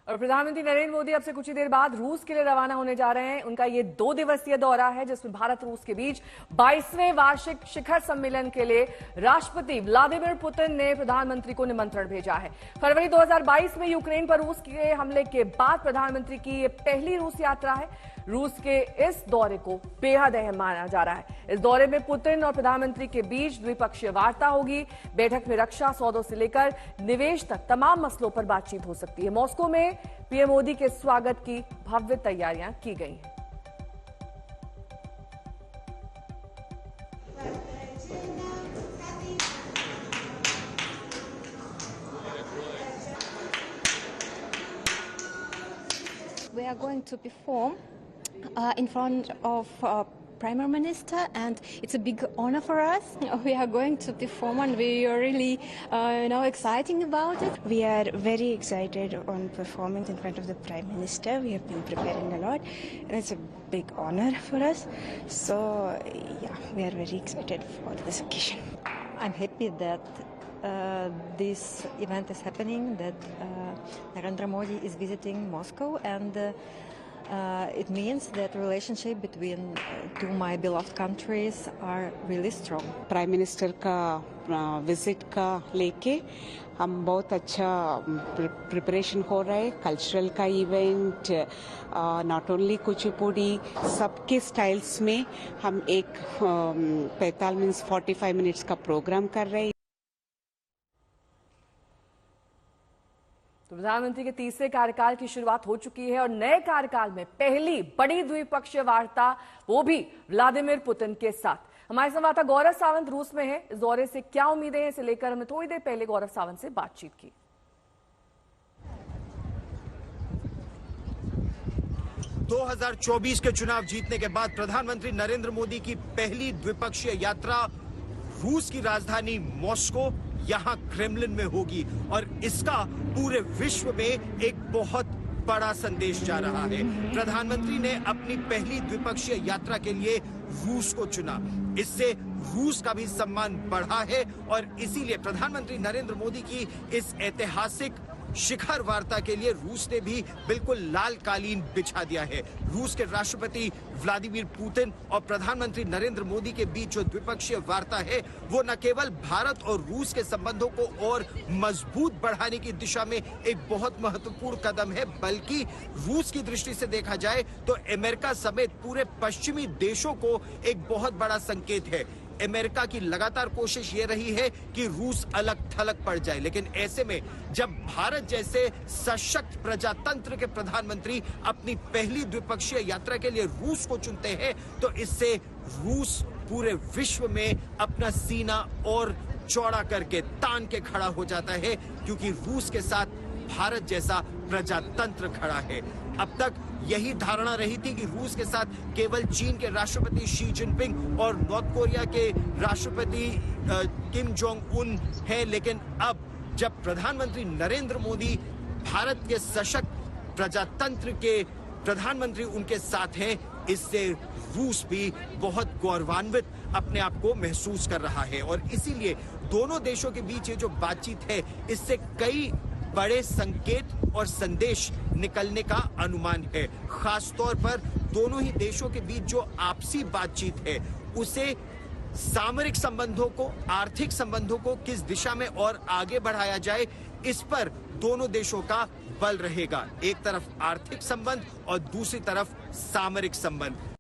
और प्रधानमंत्री नरेंद्र मोदी अब से कुछ ही देर बाद रूस के लिए रवाना होने जा रहे हैं। उनका ये 2 दिवसीय दौरा है जिसमें भारत रूस के बीच 22वें वार्षिक शिखर सम्मेलन के लिए राष्ट्रपति व्लादिमीर पुतिन ने प्रधानमंत्री को निमंत्रण भेजा है। फरवरी 2022 में यूक्रेन पर रूस के हमले के बाद प्रधानमंत्री की ये पहली रूस यात्रा है। रूस के इस दौरे को बेहद अहम माना जा रहा है। इस दौरे में पुतिन और प्रधानमंत्री के बीच द्विपक्षीय वार्ता होगी। बैठक में रक्षा सौदों से लेकर निवेश तक तमाम मसलों पर बातचीत हो सकती है। मॉस्को में पीएम मोदी के स्वागत की भव्य तैयारियां की गई हैं। We are going to perform in front of Prime Minister, and it's a big honor for us. We are going to perform, and we are really, exciting about it. We are very excited on performing in front of the Prime Minister. We have been preparing a lot, and it's a big honor for us. So, yeah, we are very excited for this occasion. I'm happy that this event is happening, that Narendra Modi is visiting Moscow, and it means that relationship between two my beloved countries are really strong. Prime minister का visit का लेके हम बहुत अच्छा preparation हो रहा है। Cultural का इवेंट, नॉट ओनली कुचिपुड़ी, सबके स्टाइल्स में हम एक 45 मिनट्स का प्रोग्राम कर रहे हैं। तो प्रधानमंत्री के तीसरे कार्यकाल की शुरुआत हो चुकी है और नए कार्यकाल में पहली बड़ी द्विपक्षीय वार्ता, वो भी व्लादिमीर पुतिन के साथ। हमारे संवाददाता गौरव सावंत रूस में है। इस दौरे से क्या उम्मीदें हैं, इसे लेकर हमने थोड़ी देर पहले गौरव सावंत से बातचीत की। 2024 के चुनाव जीतने के बाद प्रधानमंत्री नरेंद्र मोदी की पहली द्विपक्षीय यात्रा रूस की राजधानी मॉस्को, यहां क्रेमलिन में होगी और इसका पूरे विश्व में एक बहुत बड़ा संदेश जा रहा है। प्रधानमंत्री ने अपनी पहली द्विपक्षीय यात्रा के लिए रूस को चुना। इससे रूस का भी सम्मान बढ़ा है और इसीलिए प्रधानमंत्री नरेंद्र मोदी की इस ऐतिहासिक शिखर वार्ता के लिए रूस ने भी बिल्कुल लाल कालीन बिछा दिया है। रूस के राष्ट्रपति व्लादिमीर पुतिन और प्रधानमंत्री नरेंद्र मोदी के बीच जो द्विपक्षीय वार्ता है, वो न केवल भारत और रूस के संबंधों को और मजबूत बढ़ाने की दिशा में एक बहुत महत्वपूर्ण कदम है, बल्कि रूस की दृष्टि से देखा जाए तो अमेरिका समेत पूरे पश्चिमी देशों को एक बहुत बड़ा संकेत है। अमेरिका की लगातार कोशिश ये रही है कि रूस अलग थलग पड़ जाए, लेकिन ऐसे में जब भारत जैसे सशक्त प्रजातंत्र के प्रधानमंत्री अपनी पहली द्विपक्षीय यात्रा के लिए रूस को चुनते हैं, तो इससे रूस पूरे विश्व में अपना सीना और चौड़ा करके तान के खड़ा हो जाता है, क्योंकि रूस के साथ भारत जैसा प्रजातंत्र खड़ा है। अब तक यही धारणा रही थी कि रूस के साथ केवल चीन के राष्ट्रपति शी जिनपिंग और नॉर्थ कोरिया के राष्ट्रपति किम जोंग उन हैं, लेकिन अब जब प्रधानमंत्री नरेंद्र मोदी भारत के सशक्त प्रजातंत्र के प्रधानमंत्री उनके साथ हैं, इससे रूस भी बहुत गौरवान्वित अपने आप को महसूस कर रहा है और इसीलिए दोनों देशों के बीच ये जो बातचीत है, इससे कई बड़े संकेत और संदेश निकलने का अनुमान है। खास तौर पर दोनों ही देशों के बीच जो आपसी बातचीत है, उसे सामरिक संबंधों को, आर्थिक संबंधों को किस दिशा में और आगे बढ़ाया जाए, इस पर दोनों देशों का बल रहेगा। एक तरफ आर्थिक संबंध और दूसरी तरफ सामरिक संबंध।